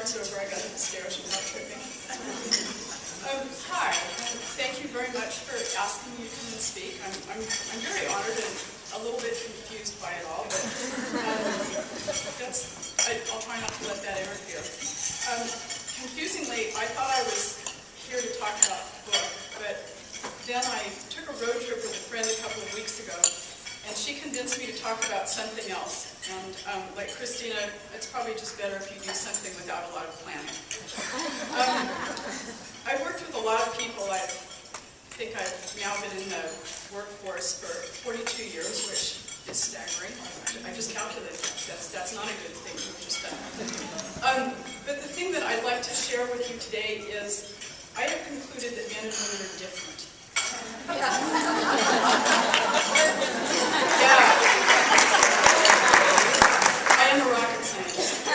starts over. I got up the stairs without tripping. Hi, thank you very much for asking me to come and speak. I'm very honored and a little bit confused by it all, but I'll try not to let that interfere. Confusingly, I thought I was here to talk about the book, but then I took a road trip with a friend a couple of weeks ago, and she convinced me to talk about something else. And like Christina, it's probably just better if you do something without a lot of planning. I've worked with a lot of people. I think I've now been in the workforce for 42 years, which is staggering. I just calculated that. That's not a good thing to have just done. But the thing that I'd like to share with you today is I have concluded that men and women are different. Yeah. I am a rocket scientist.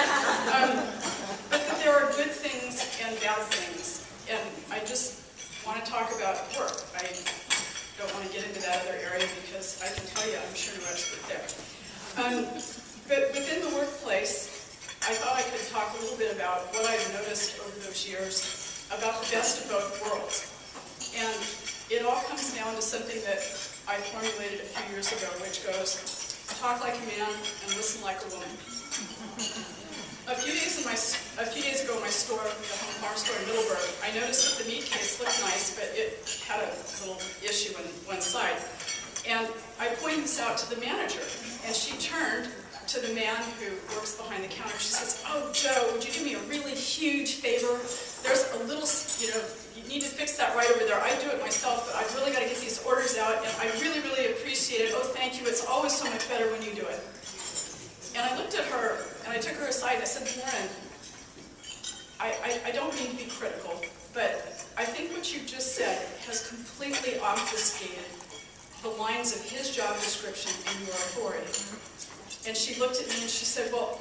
But that there are good things and bad things. And I just want to talk about work. I don't want to get into that other area because I can tell you I'm sure no expert there. But within the workplace, I thought I could talk a little bit about what I've noticed over those years about the best of both worlds. And it all comes down to something that I formulated a few years ago, which goes, talk like a man and listen like a woman. A few days ago in my store, the home farm store in Middleburg, I noticed that the meat case looked nice, but it had a little issue on one side. And I pointed this out to the manager, and she turned to the man who works behind the counter. She says, "Oh, Joe, would you do me a really huge favor? There's a little, you need to fix that right over there. I do it myself, but I've really got to get these orders out, and I really, really appreciate it. Oh, thank you. It's always so much better when you do it." And I looked at her, and I took her aside, and I said, "Lauren, I don't mean to be critical, but I think what you just said has completely obfuscated the lines of his job description and your authority." And she looked at me and she said, "Well,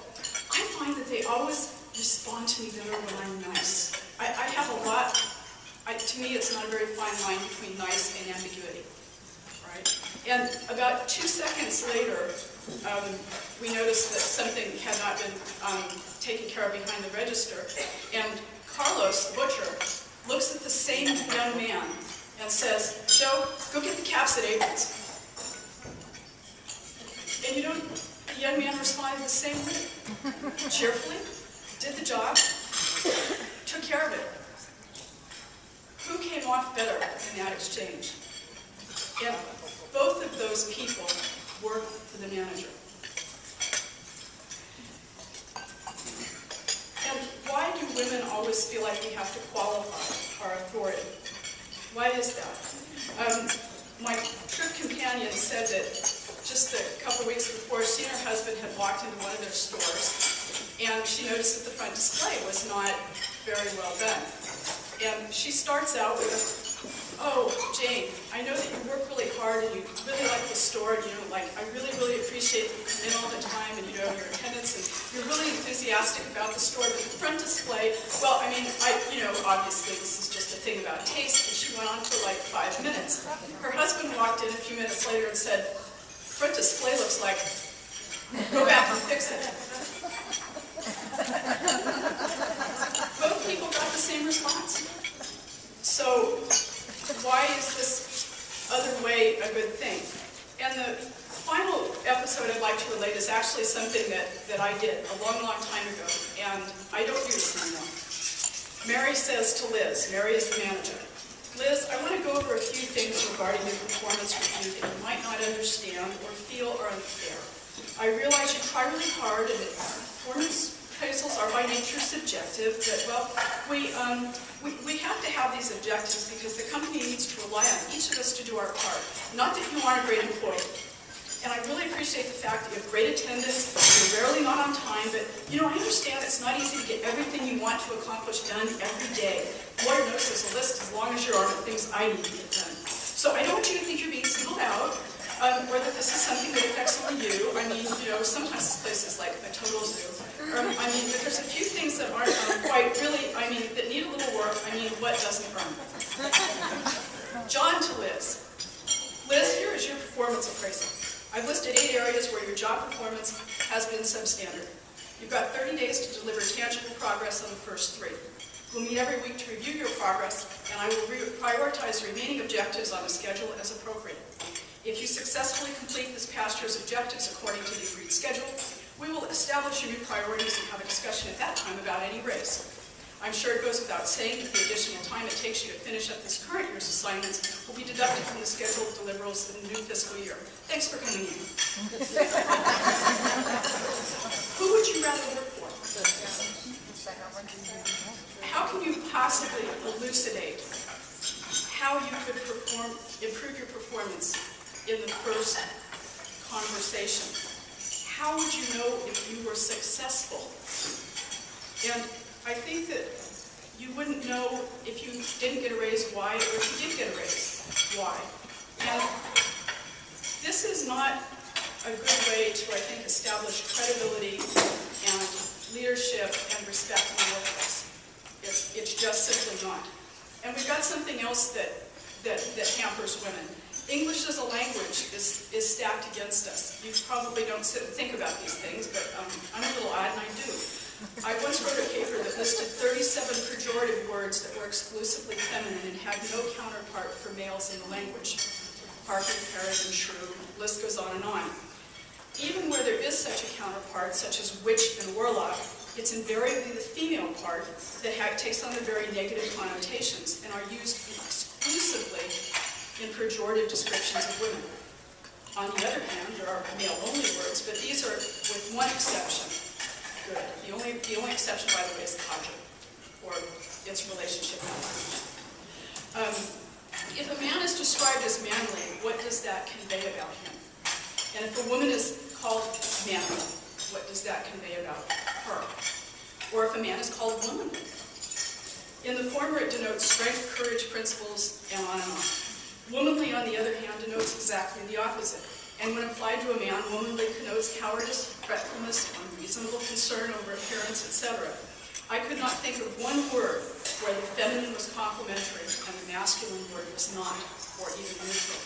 I find that they always respond to me better when I'm nice. I have a lot, to me it's not a very fine line between nice and ambiguity." Right? And about 2 seconds later, we noticed that something had not been taken care of behind the register. And Carlos, the butcher, looks at the same young man and says, "Joe, go get the caps at April's." And the young man responded the same way. Cheerfully, did the job, took care of it. Who came off better in that exchange? And both of those people work for the manager. And why do women always feel like we have to qualify our authority? Why is that? My trip companion said that just a couple weeks before, she and her husband had walked into one of their stores, and she noticed that the front display was not very well done. And she starts out with, "Oh, Jane, I know that you work really hard and you really like the store, and I really, really appreciate that you come in all the time and your attendance, and you're really enthusiastic about the store, but the front display, well, obviously this is just a thing about taste," and she went on for like 5 minutes. Her husband walked in a few minutes later and said, "Front display looks like, go back and fix it." Both people got the same response. So why is this other way a good thing? And the final episode I'd like to relate is actually something that I did a long, long time ago, and I don't do this anymore. Mary says to Liz, Mary is the manager, "Liz, I want to go over a few things regarding your performance review that you might not understand or feel are unfair. I realize you try really hard and that performance appraisals are by nature subjective, but, well, we have to have these objectives because the company needs to rely on each of us to do our part. Not that you aren't a great employee. And I really appreciate the fact that you have great attendance, you're rarely not on time, but, I understand it's not easy to get everything you want to accomplish done every day. Lord knows there's a list as long as you're on the things I need to get done. So I don't want you to think you're being singled out, or that this is something that affects only you. Sometimes this place is like a total zoo. But there's a few things that aren't quite really, that need a little work. What doesn't burn?" John to Liz. "Liz, here is your performance appraisal. I've listed 8 areas where your job performance has been substandard. You've got 30 days to deliver tangible progress on the first 3. We'll meet every week to review your progress, and I will prioritize the remaining objectives on the schedule as appropriate. If you successfully complete this past year's objectives according to the agreed schedule, we will establish your new priorities and have a discussion at that time about any raise. I'm sure it goes without saying that the additional time it takes you to finish up this current year's assignments will be deducted from the scheduled deliverables in the new fiscal year. Thanks for coming in. Who would you rather work for? How can you possibly elucidate how you could improve your performance in the first conversation? How would you know if you were successful? And I think that you wouldn't know if you didn't get a raise, why, or if you did get a raise, why. And this is not a good way to, I think, establish credibility and leadership and respect in the workplace. It's just simply not. And we've got something else that hampers women. English as a language is stacked against us. You probably don't sit and think about these things, but I'm a little odd and I do. I once wrote a paper that listed 37 pejorative words that were exclusively feminine and had no counterpart for males in the language. Parking, parrot, and shrew, list goes on and on. Even where there is such a counterpart, such as witch and warlock, it's invariably the female part that takes on the very negative connotations and are used exclusively in pejorative descriptions of women. On the other hand, there are male-only words, but these are with one exception. Good. The only exception, by the way, is kaja, or its relationship in language. If a man is described as manly, what does that convey about him? And if a woman is called manly, what does that convey about her? Or if a man is called womanly? In the former, it denotes strength, courage, principles, and on and on. Womanly, on the other hand, denotes exactly the opposite. And when applied to a man, womanly connotes cowardice, fretfulness, unreasonable concern over appearance, etc. I could not think of one word where the feminine was complimentary and the masculine word was not, or even neutral.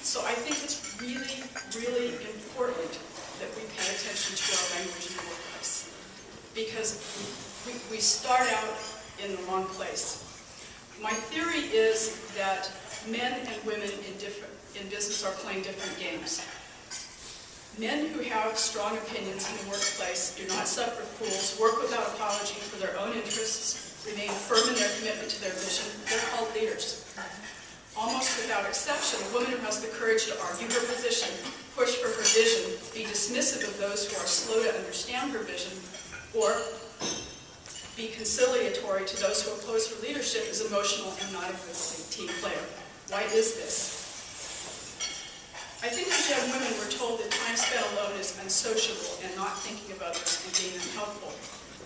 So I think it's really, really important that we pay attention to our language in the workplace, because we start out in the wrong place. My theory is that men and women in business are playing different games. Men who have strong opinions in the workplace do not suffer fools, work without apology for their own interests, remain firm in their commitment to their vision. They're called leaders. Almost without exception, a woman who has the courage to argue her position, push for her vision, be dismissive of those who are slow to understand her vision, or be conciliatory to those who oppose her leadership is emotional and not a good team player. Why is this? I think as young women we're told that time spent alone is unsociable and not thinking of others and being unhelpful.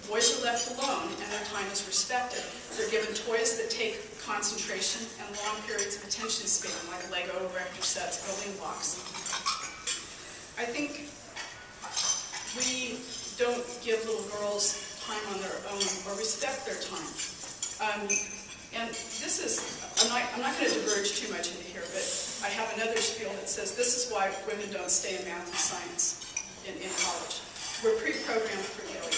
Boys are left alone and their time is respected. They're given toys that take concentration and long periods of attention span, like Lego, erector sets, building blocks. I think we don't give little girls time on their own or respect their time. And this is, I'm not going to diverge too much into here, but I have another spiel that says this is why women don't stay in math and science in college. We're pre-programmed for failure.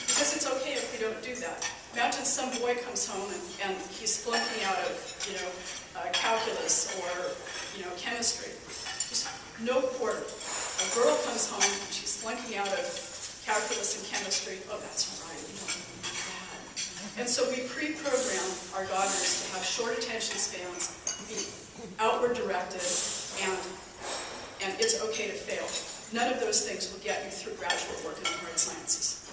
Because it's okay if we don't do that. Imagine some boy comes home and he's flunking out of, calculus or, chemistry. Just no quarter. A girl comes home and she's flunking out of calculus and chemistry. Oh, that's right. And so we pre-program our daughters to have short attention spans, be outward directed, and it's okay to fail. None of those things will get you through graduate work in the hard sciences.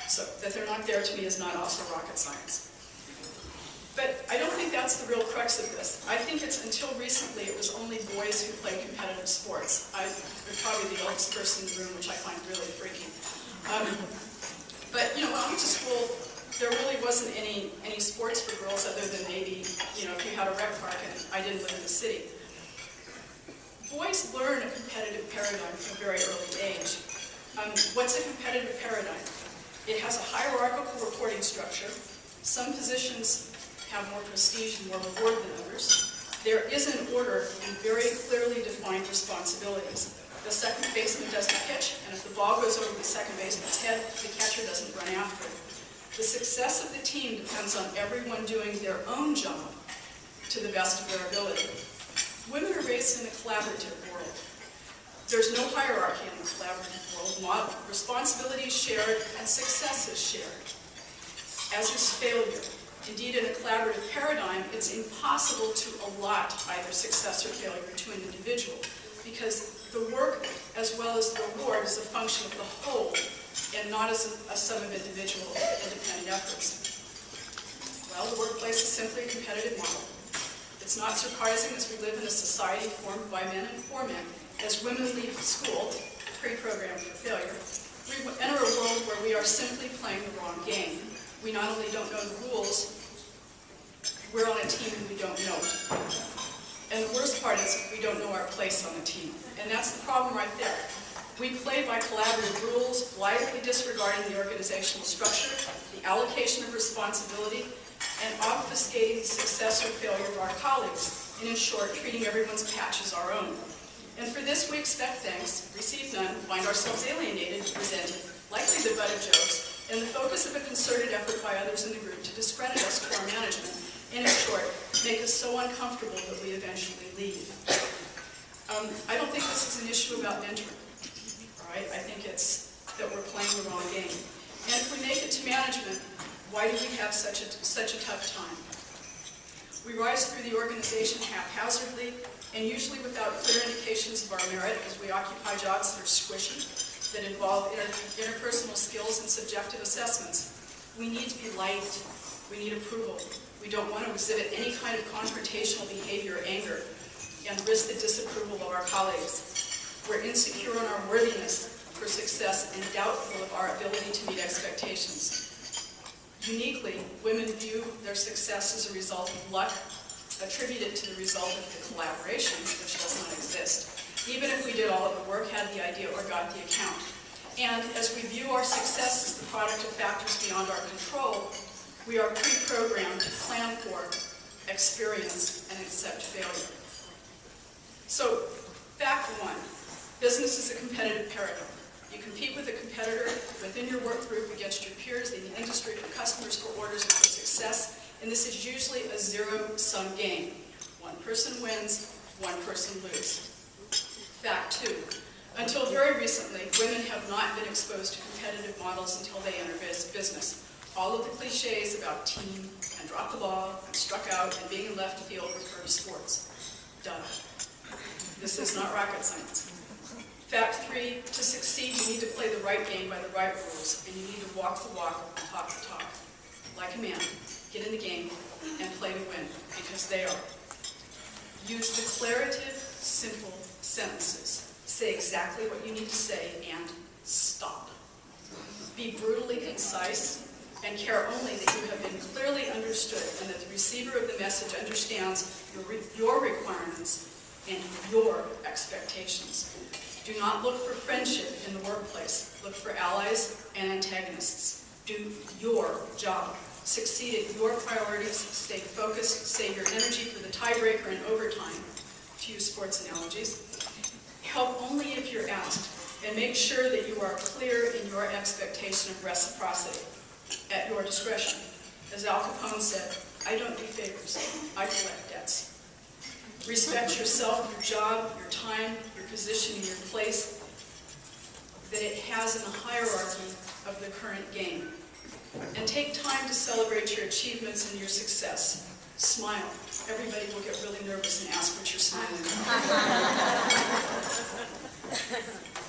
So that they're not there to me is not also rocket science. But I don't think that's the real crux of this. I think it's until recently it was only boys who played competitive sports. I'm probably the oldest person in the room, which I find really freaky. But when I went to school, there really wasn't any sports for girls other than maybe, if you had a rec park and I didn't live in the city. Boys learn a competitive paradigm from a very early age. What's a competitive paradigm? It has a hierarchical reporting structure. Some positions have more prestige and more reward than others. There is an order and very clearly defined responsibilities. the second baseman doesn't pitch, and if the ball goes over the second baseman's head, the catcher doesn't run after it. The success of the team depends on everyone doing their own job to the best of their ability. Women are raised in a collaborative world. There's no hierarchy in the collaborative world. Responsibility is shared and success is shared, as is failure. Indeed, in a collaborative paradigm, it's impossible to allot either success or failure to an individual, because the work as well as the reward is a function of the whole and not as a sum of individual independent efforts. Well, the workplace is simply a competitive model. It's not surprising, as we live in a society formed by men and for men. As women leave school, pre-programmed for failure, we enter a world where we are simply playing the wrong game. We not only don't know the rules, we're on a team and we don't know it. And the worst part is we don't know our place on the team. And that's the problem right there. We play by collaborative rules, blithely disregarding the organizational structure, the allocation of responsibility, and obfuscating the success or failure of our colleagues, and in short, treating everyone's patch as our own. And for this we expect thanks, receive none, find ourselves alienated, resented, likely the butt of jokes, and the focus of a concerted effort by others in the group to discredit us to our management, and in short, make us so uncomfortable that we eventually leave. I don't think this is an issue about mentoring, all right? I think it's that we're playing the wrong game. And if we make it to management, why do we have such a tough time? We rise through the organization haphazardly and usually without clear indications of our merit, as we occupy jobs that are squishy, that involve interpersonal skills and subjective assessments. We need to be liked. We need approval. We don't want to exhibit any kind of confrontational behavior or anger and risk the disapproval of our colleagues. We're insecure in our worthiness for success and doubtful of our ability to meet expectations. Uniquely, women view their success as a result of luck, attributed to the result of the collaboration, which does not exist, even if we did all of the work, had the idea, or got the account. And as we view our success as the product of factors beyond our control, we are pre-programmed to plan for, experience, and accept failure. So, fact one, business is a competitive paradigm. You compete with a competitor within your work group against your peers in the industry for customers, for orders, and for success. And this is usually a zero-sum game. One person wins, one person loses. Fact two, until very recently, women have not been exposed to competitive models until they enter business. All of the cliches about team and drop the ball and struck out and being in left field refer to sports. Duh. This is not rocket science. Fact three, to succeed, you need to play the right game by the right rules, and you need to walk the walk and talk the talk. Like a man, get in the game and play to win, because they are. Use declarative, simple sentences. Say exactly what you need to say and stop. Be brutally concise and care only that you have been clearly understood and that the receiver of the message understands your requirements and your expectations. Do not look for friendship in the workplace. Look for allies and antagonists. Do your job. Succeed at your priorities. Stay focused. Save your energy for the tiebreaker and overtime, to use sports analogies. Help only if you're asked. And make sure that you are clear in your expectation of reciprocity at your discretion. As Al Capone said, I don't do favors. I collect debts. Respect yourself, your job, your time, your position, and your place that it has in the hierarchy of the current game. And take time to celebrate your achievements and your success. Smile. Everybody will get really nervous and ask what you're smiling about.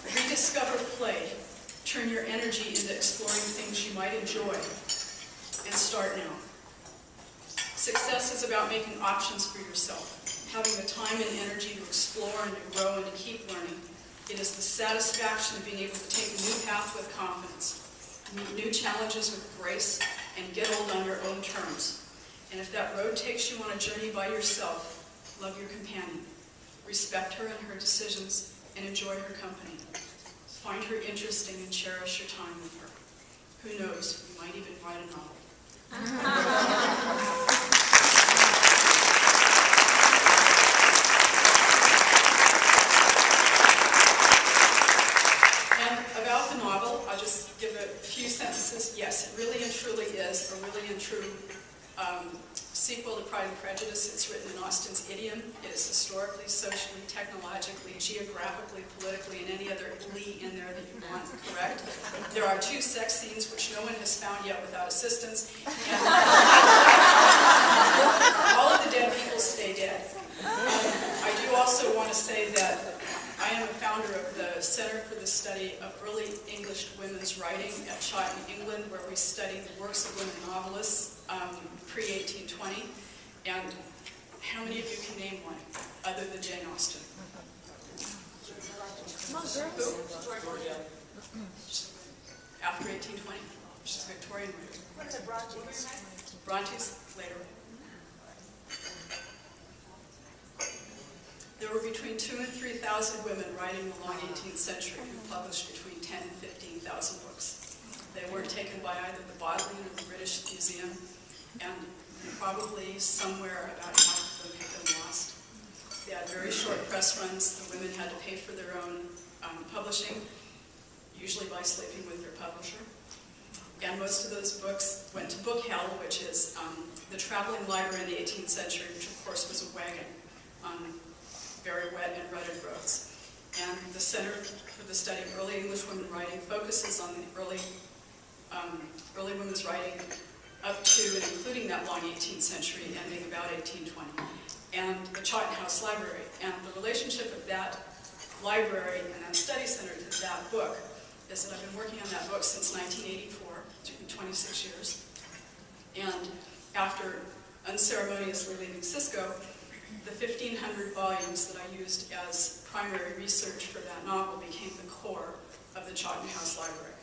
Rediscover play. Turn your energy into exploring things you might enjoy. And start now. Success is about making options for yourself. Having the time and energy to explore and to grow and to keep learning. It is the satisfaction of being able to take a new path with confidence, meet new challenges with grace, and get old on your own terms. And if that road takes you on a journey by yourself, love your companion. Respect her and her decisions, and enjoy her company. Find her interesting and cherish your time with her. Who knows, you might even write a novel. truly is a really and true sequel to Pride and Prejudice. It's written in Austen's idiom. It is historically, socially, technologically, geographically, politically, and any other "ly" in there that you want, correct? There are 2 sex scenes which no one has found yet without assistance. And all of the dead people stay dead. I do also want to say that I am a founder of the Center for the Study of Early English Women's Writing at Chawton, England, where we study the works of women novelists pre-1820. And how many of you can name one other than Jane Austen? Who? After 1820? She's Victorian writer. What are the Brontes? Brontes, later. There were between 2,000 and 3,000 women writing in the long 18th century who published between 10,000 and 15,000 books. They weren't taken by either the Bodleian or the British Museum, and probably somewhere about half of them have been lost. They had very short press runs. The women had to pay for their own publishing, usually by sleeping with their publisher. And most of those books went to book hell, which is the traveling library in the 18th century, which of course was a wagon on very wet and rutted roads. And the Center for the Study of Early English Women Writing focuses on the early women's writing up to and including that long 18th century, ending about 1820. And the Chawton House Library. And the relationship of that library and that study center to that book is that I've been working on that book since 1984. It took me 26 years. And after unceremoniously leaving Cisco, the 1,500 volumes that I used as primary research for that novel became the core of the Chawton House Library.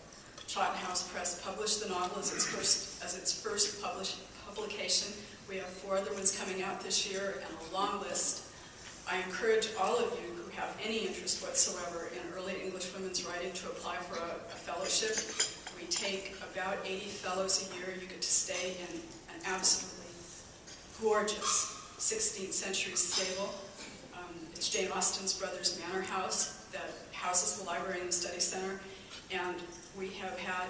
Chawton House Press published the novel as its first publication. We have 4 other ones coming out this year and a long list. I encourage all of you who have any interest whatsoever in early English women's writing to apply for a fellowship. We take about 80 fellows a year. You get to stay in an absolutely gorgeous 16th century stable. It's Jane Austen's brother's manor house that houses the library and the study center. And we have had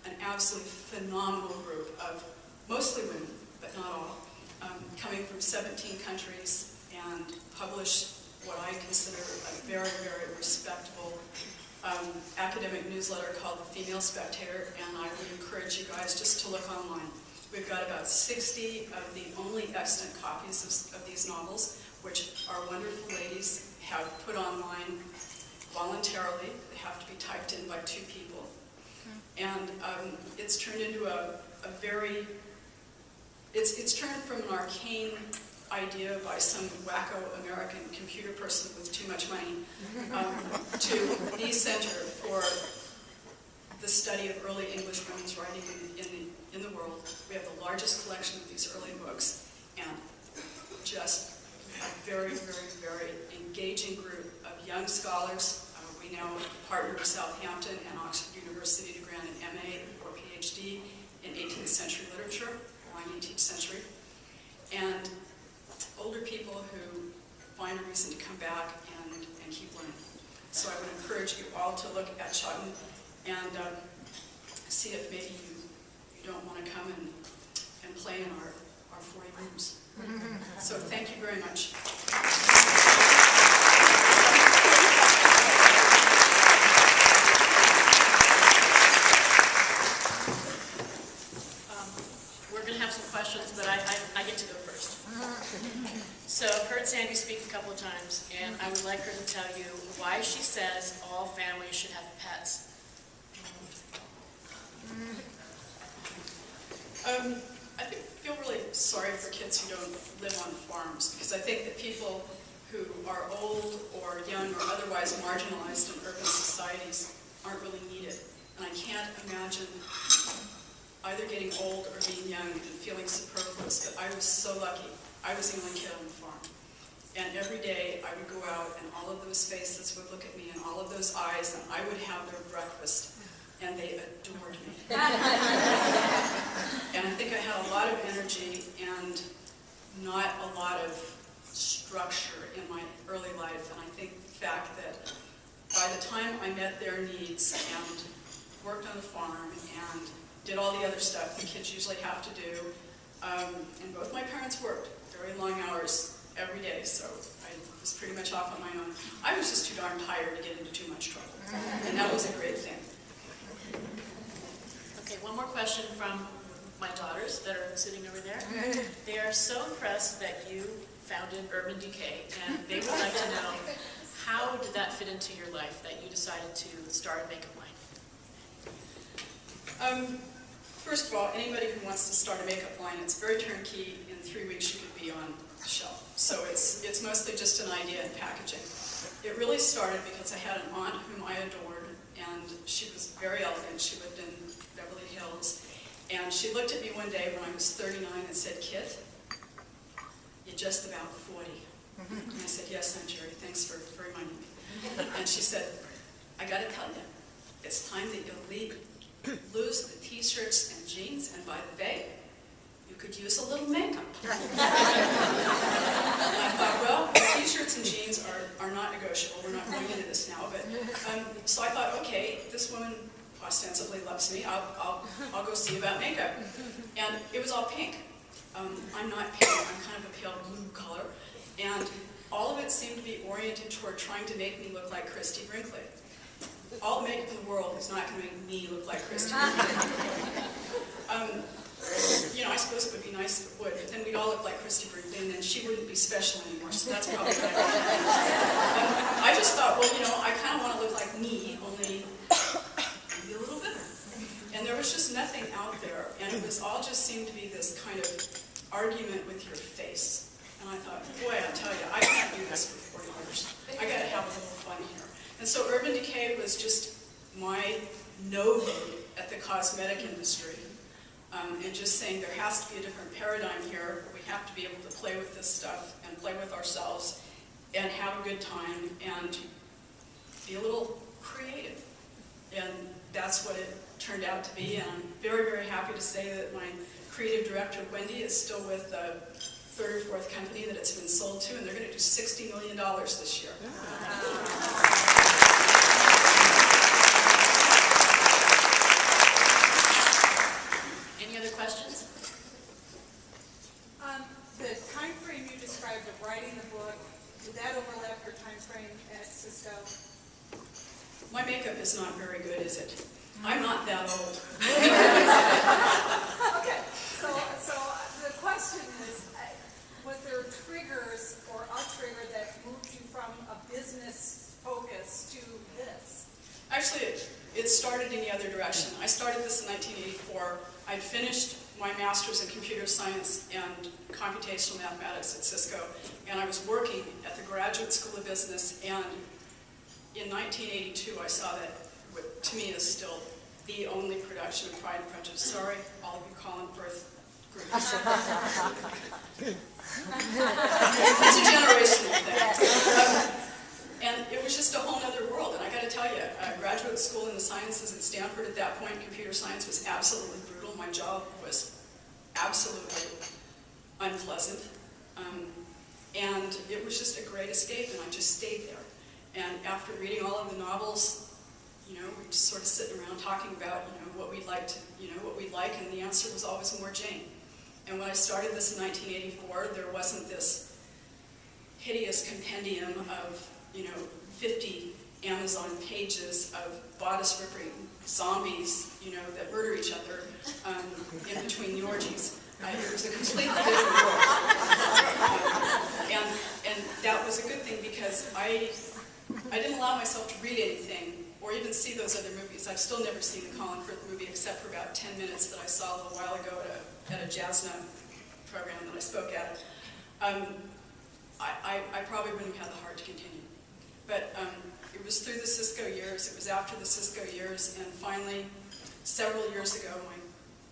an absolutely phenomenal group of mostly women, but not all, coming from 17 countries and publish what I consider a very, very respectable academic newsletter called The Female Spectator, and I would encourage you guys just to look online. We've got about 60 of the only extant copies of these novels, which our wonderful ladies have put online voluntarily. They have to be typed in by 2 people. And it's turned into it's turned from an arcane idea by some wacko American computer person with too much money to the center for the study of early English women's writing in the world. We have the largest collection of these early books, and just a very, very, very engaging group of young scholars. We now partner with Southampton and Oxford University to grant an MA or PhD in 18th century literature, long 18th century, and older people who find a reason to come back and keep learning. So I would encourage you all to look at Chawton and see if maybe you don't want to come and play in our 40 rooms. So thank you very much. We're going to have some questions, but I get to go first. So I've heard Sandy speak a couple of times, and I would like her to tell you why she says all families should have pets. I feel really sorry for kids who don't live on farms, because I think that people who are old or young or otherwise marginalized in urban societies aren't really needed. And I can't imagine either getting old or being young and feeling superfluous, but I was so lucky. I was the only kid on the farm. And every day I would go out and all of those faces would look at me and all of those eyes, and I would have their breakfast. And they adored me. And I think I had a lot of energy and not a lot of structure in my early life. And I think the fact that by the time I met their needs and worked on the farm and did all the other stuff the kids usually have to do. And both my parents worked very long hours every day, so I was pretty much off on my own. I was just too darn tired to get into too much trouble, and that was a great thing. Okay, one more question from my daughters that are sitting over there. They are so impressed that you founded Urban Decay, and they would like to know, how did that fit into your life, that you decided to start a makeup line? First of all, anybody who wants to start a makeup line, it's very turnkey. In 3 weeks you could be on the shelf. So it's mostly just an idea and packaging. It really started because I had an aunt whom I adored, and she was very elegant. She lived in Beverly Hills. And she looked at me one day when I was 39 and said, "Kit, you're just about 40. And I said, "Yes, Aunt Jerry, thanks for reminding me." And she said, "I gotta tell you, it's time that you lose the t-shirts and jeans, and by the way, you could use a little makeup." And I thought, well, t-shirts and jeans are not negotiable. We're not going into this now. But so I thought, okay, this woman ostensibly loves me. I'll go see about makeup. And it was all pink. I'm not pink. I'm kind of a pale blue color. And all of it seemed to be oriented toward trying to make me look like Christy Brinkley. All the makeup in the world is not going to make me look like Christy Brinkley. You know, I suppose it would be nice if it would, but then we'd all look like Christy Brinkley, and then she wouldn't be special anymore, so that's probably what I just thought, well, you know, I kind of want to look like me, only maybe a little better. And there was just nothing out there, and it was all just seemed to be this kind of argument with your face. And I thought, boy, I tell you, I can't do this for 40 years. I got to have a little fun here. And so Urban Decay was just my no vote at the cosmetic industry. And just saying there has to be a different paradigm here. We have to be able to play with this stuff and play with ourselves and have a good time and be a little creative. And that's what it turned out to be. And I'm very, very happy to say that my creative director, Wendy, is still with the third or fourth company that it's been sold to, and they're going to do $60 million this year. Any other questions? The time frame you described of writing the book, did that overlap your time frame at Cisco? My makeup is not very good, is it? I'm not that old. Okay, so the question was there triggers or a trigger that moved you from a business focus to this? Actually, it started in the other direction. I started this in 1984. I'd finished my master's in computer science and computational mathematics at Cisco, and I was working at the Graduate School of Business, and in 1982 I saw that what to me is still the only production of Pride and Prejudice. Sorry, all of you Colin Firth groups. It's a generational thing. And it was just a whole other world, and I got to tell you, graduate school in the sciences at Stanford at that point, computer science was absolutely brutal. My job was absolutely unpleasant, and it was just a great escape, and I just stayed there. And after reading all of the novels, you know, we just sort of sitting around talking about, you know, what we'd like to, you know, what we'd like, and the answer was always more Jane. And when I started this in 1984, there wasn't this hideous compendium of, you know, 50 Amazon pages of bodice-ripping zombies, you know, that murder each other in between the orgies. It was a completely different world. And that was a good thing because I didn't allow myself to read anything or even see those other movies. I've still never seen the Colin Firth movie except for about 10 minutes that I saw a little while ago at a JASNA program that I spoke at. I probably wouldn't have had the heart to continue. But it was through the Cisco years, it was after the Cisco years, and finally, several years ago, my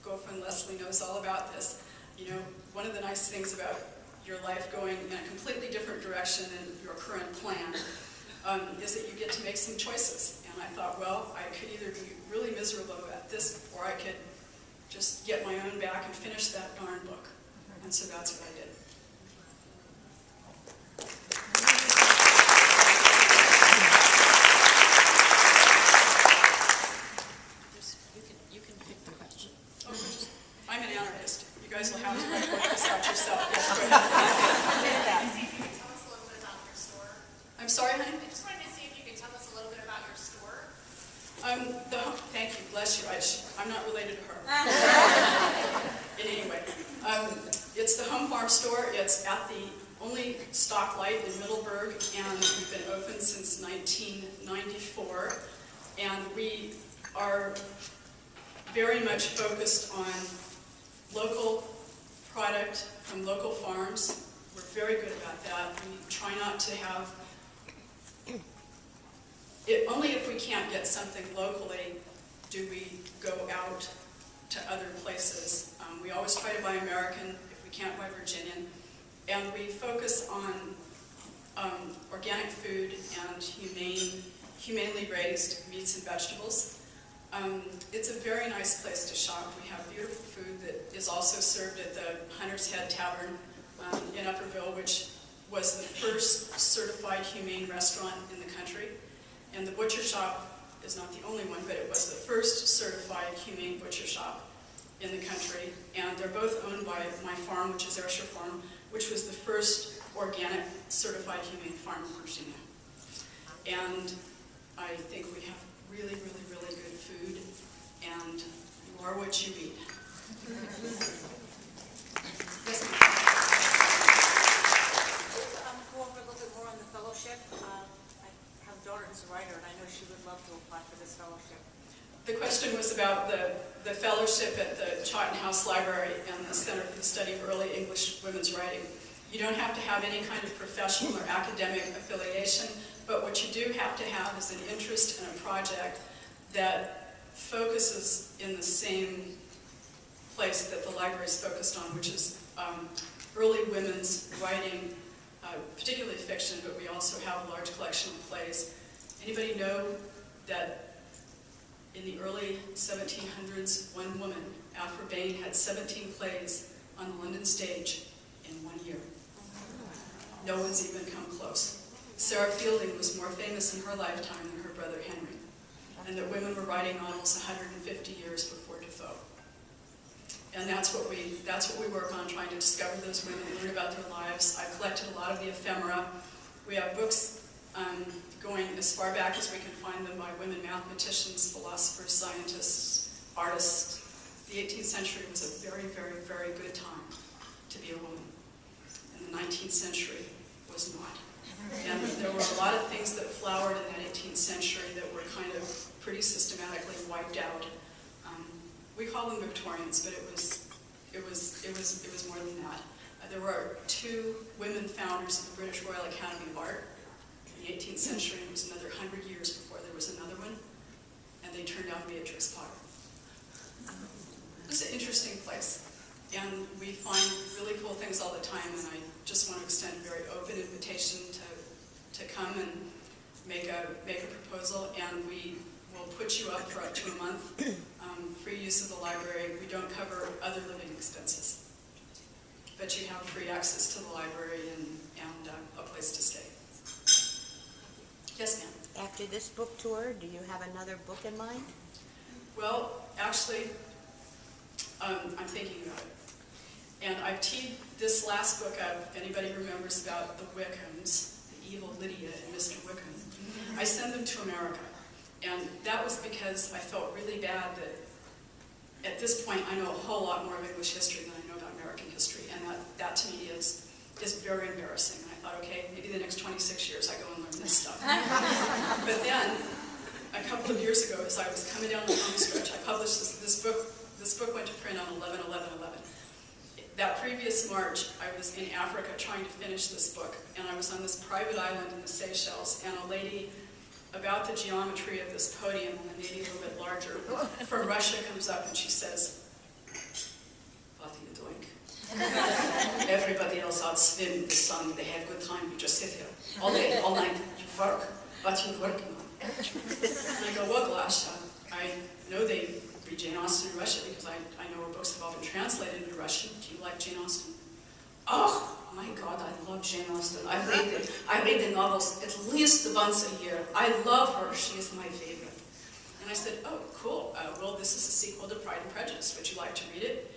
girlfriend Leslie knows all about this. You know, one of the nice things about your life going in a completely different direction than your current plan is that you get to make some choices. And I thought, well, I could either be really miserable at this, or I could just get my own back and finish that darn book. And so that's what I did. You can pick the question. just wanted to see if you could tell us a little bit about your store. Thank you, bless you. I'm not related to her. In any way. It's the Home Farm store. It's at the only stock light in Middleburg, and we've been open since 1994. And we are very much focused on local product from local farms. We're very good about that. We try not to have it, only if we can't get something locally do we go out to other places. We always try to buy American if we can't buy Virginian. And we focus on organic food and humanely raised meats and vegetables. It's a very nice place to shop. We have beautiful food that is also served at the Hunter's Head Tavern in Upperville, which was the first certified humane restaurant in the country. And the butcher shop is not the only one, but it was the first certified humane butcher shop in the country. And they're both owned by my farm, which is Ayrshire Farm, which was the first organic certified humane farm in Virginia. And I think we have really, really, really good food, and you are what you eat. Yes, ma'am. Go over a little bit more on the fellowship. I have a daughter who's a writer, and I know she would love to apply for this fellowship. The question was about the fellowship at the Chawton House Library and the Center for the Study of Early English Women's Writing. You don't have to have any kind of professional or academic affiliation, but what you do have to have is an interest in a project that focuses in the same place that the library is focused on, which is early women's writing, particularly fiction, but we also have a large collection of plays. Anybody know that in the early 1700s, one woman, Aphra Behn, had 17 plays on the London stage in 1 year? No one's even come close. Sarah Fielding was more famous in her lifetime than her brother Henry, and that women were writing novels 150 years before Defoe. And that's what we work on, trying to discover those women, learn about their lives. I collected a lot of the ephemera. We have books going as far back as we can find them by women mathematicians, philosophers, scientists, artists. The 18th century was a very, very, very good time to be a woman. And the 19th century was not. And there were a lot of things that flowered in that 18th century that were kind of pretty systematically wiped out. We call them Victorians, but it was more than that. There were 2 women founders of the British Royal Academy of Art in the 18th century. It was another 100 years before there was another one, and they turned out Beatrix Potter. It's an interesting place, and we find really cool things all the time, and I just want to extend a very open invitation to come and make a proposal, and we will put you up for up to a month. Free use of the library. We don't cover other living expenses, but you have free access to the library and a place to stay. Yes, ma'am. After this book tour, do you have another book in mind? Well, actually, I'm thinking about it. And I've teed this last book up, if anybody remembers about the Wickhams, the evil Lydia and Mr. Wickham. I sent them to America. And that was because I felt really bad that at this point I know a whole lot more of English history than I know about American history. And that to me is very embarrassing. And I thought, okay, maybe the next 26 years I go and learn this stuff. But then, a couple of years ago, as I was coming down the home stretch, I published this book. This book went to print on 11/11/11. That previous March, I was in Africa trying to finish this book, and I was on this private island in the Seychelles, and a lady about the geometry of this podium, and maybe a little bit larger, from Russia comes up and she says, "What are you doing? Everybody else out swim, the sun, they have good time, you just sit here all day, all night, you work. What are you working on?" And I go, "Well, gosh, I know they read Jane Austen in Russia because I know her books have all been translated into Russian. Do you like Jane Austen?" "Oh, my God, I love Jane Austen. I read the novels at least once a year. I love her. She is my favorite." And I said, "Oh, cool. Well, this is a sequel to Pride and Prejudice. Would you like to read it?"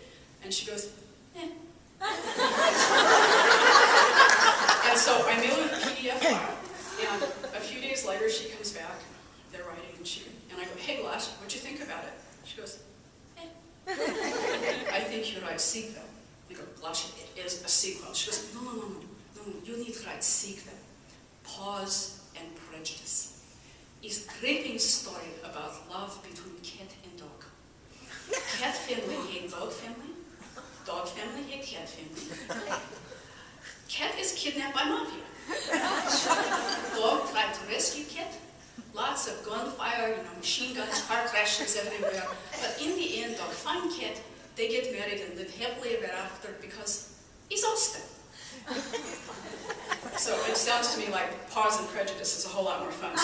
And she goes, "Eh." And so I mailed her a PDF file, And a few days later, she comes back, they're writing, and I go, hey, Glass, what'd you think about it? She goes, eh. I think you write sequel. I go, Glass, it is a sequel. She goes, no, you need to write sequel. Pause and Prejudice. It's a gripping story about love between cat and dog. Cat family hate dog family. Dog family hate cat family. Cat is kidnapped by mafia. Dog tried to rescue cat. Lots of gunfire, machine guns, car crashes everywhere. But in the end, dog find cat. They get married and live happily ever after because he's Austin. So it sounds to me like Pause and Prejudice is a whole lot more fun. So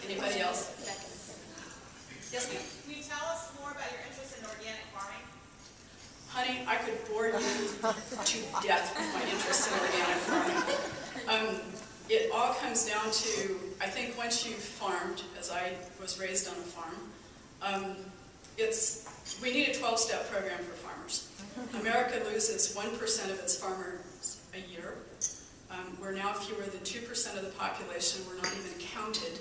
anybody else? Yes, ma'am. Can you tell us more about your interest in organic farming? Honey, I could bore you to death with my interest in organic farming. It all comes down to, I think once you've farmed, as I was raised on a farm, we need a 12-step program for farmers. America loses 1% of its farmers a year. We're now fewer than 2% of the population. We're not even counted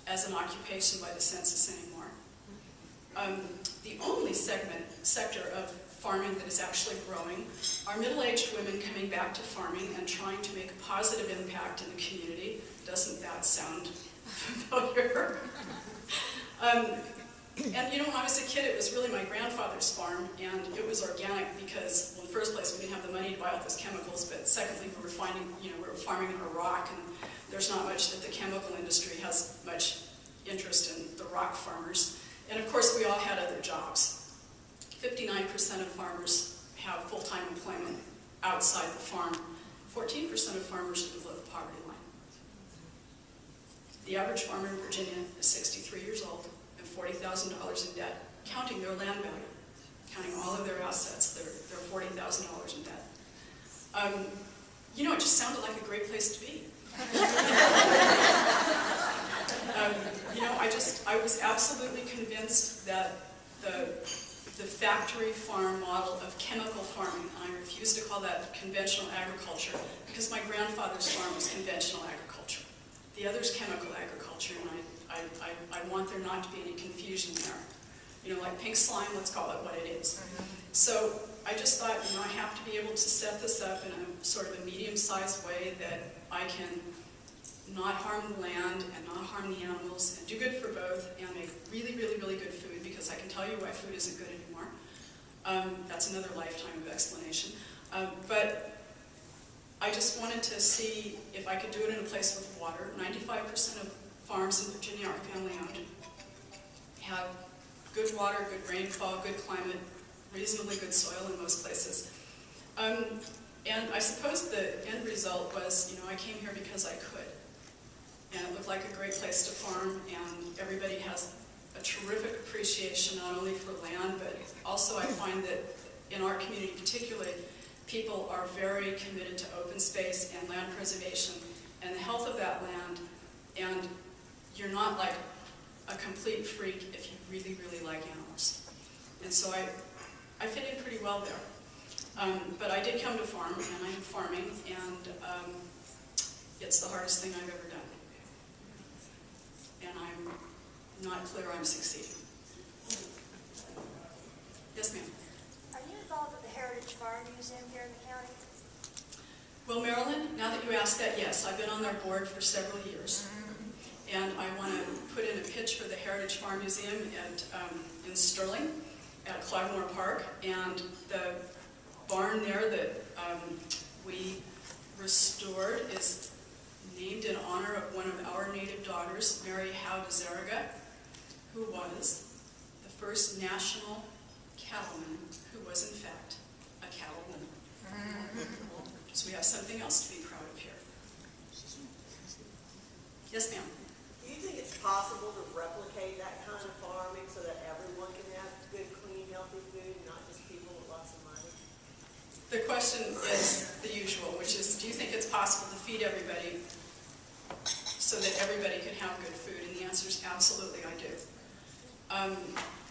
as an occupation by the census anymore. The only sector of farming that is actually growing are middle-aged women coming back to farming and trying to make a positive impact in the community. Doesn't that sound familiar? And when I was a kid, it was really my grandfather's farm, and it was organic because, well, in the first place, we didn't have the money to buy all those chemicals, but secondly, we were farming in a rock, and there's not much that the chemical industry has much interest in the rock farmers. And of course, we all had other jobs. 59% of farmers have full-time employment outside the farm. 14% of farmers live below the poverty line. The average farmer in Virginia is 63 years old and $40,000 in debt, counting their land value, counting all of their assets. They're $40,000 in debt. It just sounded like a great place to be. I was absolutely convinced that the factory farm model of chemical farming, and I refuse to call that conventional agriculture, because my grandfather's farm was conventional agriculture. The other's chemical agriculture, and I want there not to be any confusion there. Like pink slime, let's call it what it is. So I just thought, I have to be able to set this up in a sort of a medium-sized way that I can not harm the land and not harm the animals and do good for both and make really, really, really good food, because I can tell you why food isn't good anymore. That's another lifetime of explanation. But I just wanted to see if I could do it in a place with water. 95% of farms in Virginia are family-owned, have good water, good rainfall, good climate, reasonably good soil in most places. And I suppose the end result was, I came here because I could. And it looked like a great place to farm, and everybody has a terrific appreciation not only for land, but also I find that in our community particularly, people are very committed to open space and land preservation and the health of that land, and you're not like a complete freak if you really, really like animals. And so I fit in pretty well there. But I did come to farm, and I am farming, and it's the hardest thing I've ever done. And I'm not clear I'm succeeding. Yes, ma'am? Are you involved with the Heritage Farm Museum here in the county? Well, Marilyn, now that you ask that, yes. I've been on their board for several years. And I want to put in a pitch for the Heritage Farm Museum in Sterling at Clogmore Park. And the barn there that we restored is named in honor of one of our native daughters, Mary Howe de Zaragoza, who was the first national cattleman who was, in fact, a cattlewoman. So we have something else to be proud of here. Yes, ma'am? Do you think it's possible to replicate that kind of farming so that everyone can have good, clean, healthy food, not just people with lots of money? The question is the usual, which is, do you think it's possible to feed everybody so that everybody can have good food? And the answer is absolutely, I do.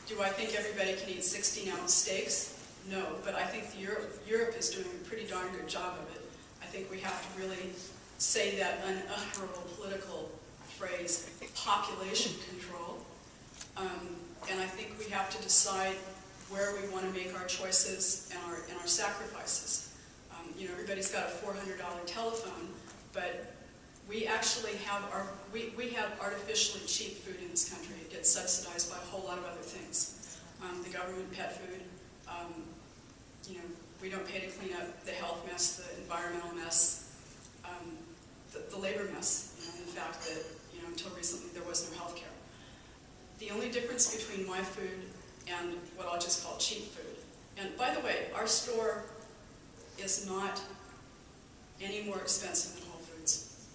Do I think everybody can eat 16-ounce steaks? no, but I think Europe is doing a pretty darn good job of it. I think we have to really say that unutterable political phrase, population control. And I think we have to decide where we want to make our choices and our sacrifices. You know, everybody's got a $400 telephone, but we actually have we have artificially cheap food in this country. It gets subsidized by a whole lot of other things. The government pet food, you know, we don't pay to clean up the health mess, the environmental mess, the labor mess, you know, and the fact that, you know, until recently there was no health care. The only difference between my food and what I'll just call cheap food, and by the way, our store is not any more expensive than Whole Foods,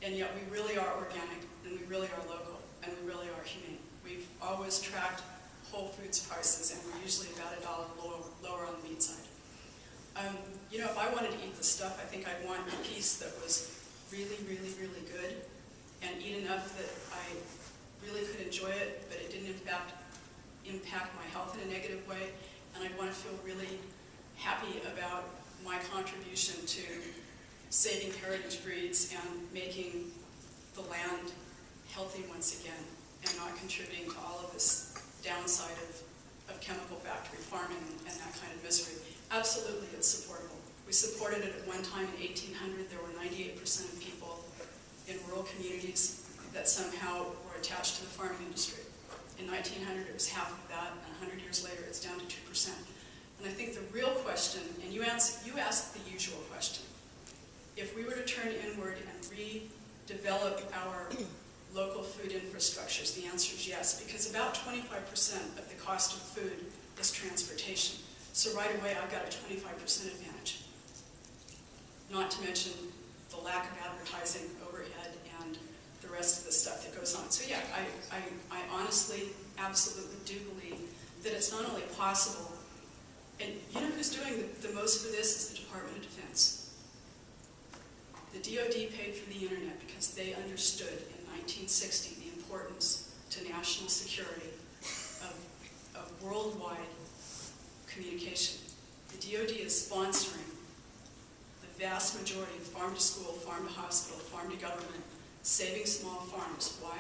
and yet we really are organic, and we really are local, and we really are humane. We've always tracked Whole Foods prices, and we're usually about $1 lower on the meat side. You know, if I wanted to eat the stuff, I think I'd want a piece that was really, really, really good, and eat enough that I really could enjoy it, but it didn't impact my health in a negative way, and I'd want to feel really happy about my contribution to saving heritage breeds and making the land healthy once again, and not contributing to all of this downside of chemical factory farming and that kind of misery. Absolutely, it's supportable. We supported it at one time in 1800. There were 98% of people in rural communities that somehow were attached to the farming industry. In 1900, it was half of that, and 100 years later, it's down to 2%. And I think the real question, and you asked the usual question, if we were to turn inward and redevelop our local food infrastructures, the answer is yes, because about 25% of the cost of food is transportation. So right away, I've got a 25% advantage. Not to mention the lack of advertising overhead and the rest of the stuff that goes on. So yeah, I honestly, absolutely do believe that it's not only possible, and you know who's doing the most for this is the Department of Defense. The DoD paid for the internet because they understood in 1960 the importance to national security of worldwide communication. The DoD is sponsoring the vast majority of farm to school, farm to hospital, farm to government, saving small farms. Why?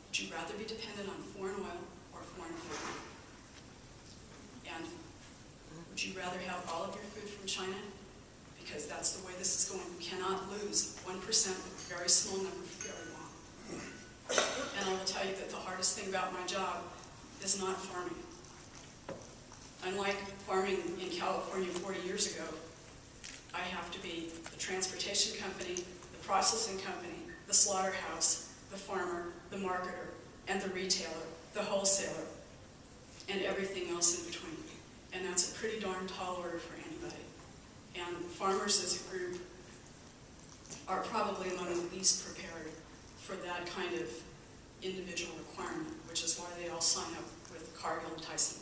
Would you rather be dependent on foreign oil or foreign food? And would you rather have all of your food from China? Because that's the way this is going. We cannot lose 1% of a very small number for very long. And I will tell you that the hardest thing about my job is not farming. Unlike farming in California 40 years ago, I have to be the transportation company, the processing company, the slaughterhouse, the farmer, the marketer, and the retailer, the wholesaler, and everything else in between. And that's a pretty darn tall order for anybody. And farmers as a group are probably among the least prepared for that kind of individual requirement, which is why they all sign up with Cargill and Tyson.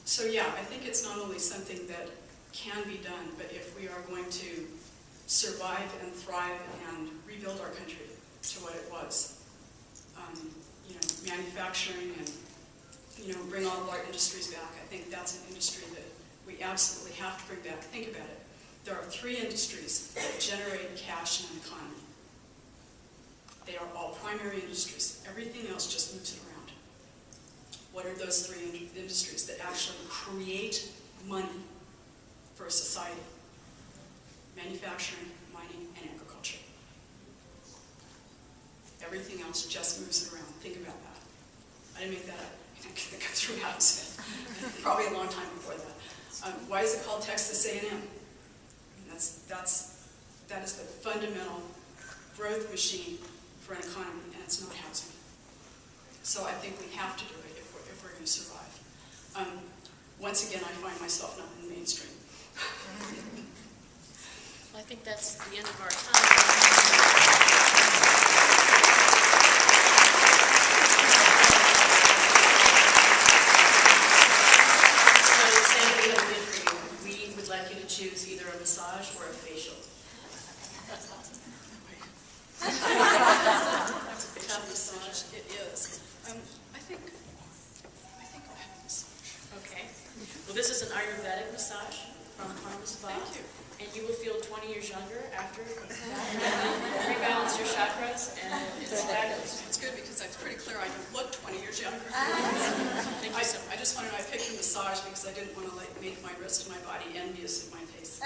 So yeah, I think it's not only something that can be done, but if we are going to survive and thrive and rebuild our country to what it was, you know, manufacturing and, you know, bring all of our industries back. I think that's an industry that we absolutely have to bring back. Think about it. There are 3 industries that generate cash in an economy. They are all primary industries. Everything else just moves it around. What are those 3 industries that actually create money for a society? Manufacturing, mining, and agriculture. Everything else just moves it around. Think about that. I didn't make that up. That comes from Adam Smith. Probably a long time before that. Why is it called Texas A&M? That is the fundamental growth machine for an economy, and it's not housing. So I think we have to do it if we're going to survive. Once again, I find myself not in the mainstream. Well, I think that's the end of our time. Choose either a massage or a facial. That's awesome. That's a tough massage. It is. I think I'll have a massage. Okay. We'll Ayurvedic massage from Karma Spa. Thank you. And you will feel 20 years younger after that. Rebalance your chakras, and it's fabulous. It's good because it's pretty clear I don't look 20 years younger. Thank you so much. I just wanted, I picked a massage because I didn't want to like make my rest of my body envious of my face.